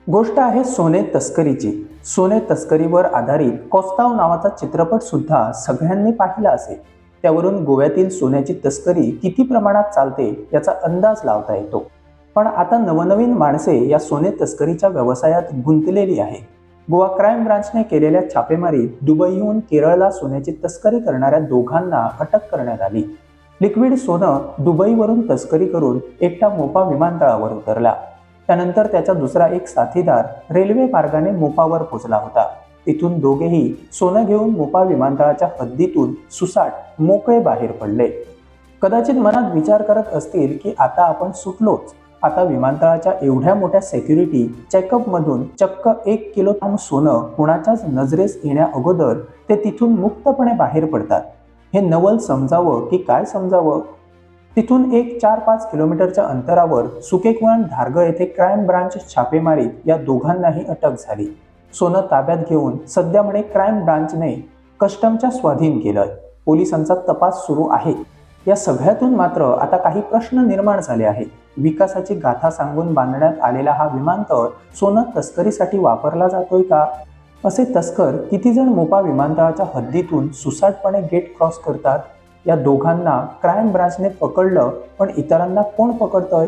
गोष्ट आहे सोने तस्करीची। सोने तस्करीवर आधारित कोस्ताव नावाचा चित्रपट सुद्धा सगळ्यांनी पाहिला असेल। त्यावरून गोव्यातील सोन्याची तस्करी किती प्रमाणात चालते याचा अंदाज लावता येतो। पण आता नवनवीन माणसे या सोने तस्करीच्या व्यवसायात गुंतलेली आहेत। गोवा क्राईम ब्रांचने केलेल्या छापेमारीत दुबईहून केरळला सोन्याची तस्करी करणाऱ्या दोघांना अटक करण्यात आली। लिक्विड सोनं दुबईवरून तस्करी करून एकटा मोपा विमानतळावर उतरला। त्यानंतर त्याचा दुसरा एक साथीदार रेल्वे मार्गाने मोपावर पोहोचला होता। तिथून दोघेही सोनं घेऊन मोपा विमानतळाच्या हद्दीतून सुसाट मोकळे बाहेर पडले। कदाचित मनात विचार करत असतील की आता आपण सुटलोच। आता विमानतळाच्या एवढ्या मोठ्या सिक्युरिटी चेकअप मधून चक्क 1 किलो सोनं कुणाच्याच नजरेस येण्या अगोदर ते तिथून मुक्तपणे बाहेर पडतात। हे नवल समजावं की काय समजावं? तिथून एक 4-5 किलोमीटरच्या अंतरावर सुकेकुळण धारगळ येथे क्राईम ब्रांच छापेमारीत या दोघांनाही अटक झाली। सोनं ताब्यात घेऊन सध्या म्हणे क्राईम ब्रांचने कस्टमच्या स्वाधीन केलंय। पोलिसांचा तपास सुरू आहे। या सगळ्यातून मात्र आता काही प्रश्न निर्माण झाले आहेत। विकासाची गाथा सांगून बांधण्यात आलेला हा विमानतळ सोनं तस्करीसाठी वापरला जातोय का? असे तस्कर किती जण मोपा विमानतळाच्या हद्दीतून सुसाटपणे गेट क्रॉस करतात? या दोघांना क्राईम ब्रांचने पकडलं, पण इतरांना कोण पकडतंय?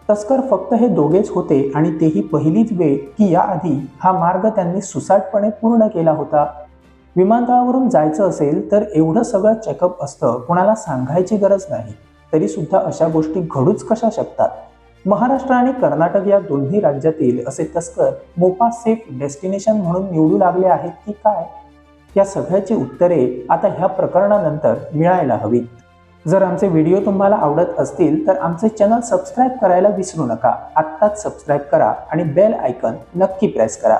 तस्कर फक्त हे दोघेच होते आणि तेही पहिलीच वेळ की याआधी हा मार्ग त्यांनी सुसाटपणे पूर्ण केला होता। विमानतळावरून जायचं असेल तर एवढं सगळं चेकअप असतं, कोणाला सांगायची गरज नाही। तरी सुद्धा अशा गोष्टी घडूच कशा शकतात? महाराष्ट्र आणि कर्नाटक या दोन्ही राज्यातील असे तस्कर मोपा सेफ डेस्टिनेशन म्हणून निवडू लागले आहेत की काय? या सगळ्याची उत्तरे आता ह्या प्रकरणानंतर मिळायला हवीत। जर आमचे व्हिडिओ तुम्हाला आवडत असतील तर आमचे चॅनल सबस्क्राईब करायला विसरू नका। आत्ताच सबस्क्राईब करा आणि बेल आयकॉन नक्की प्रेस करा।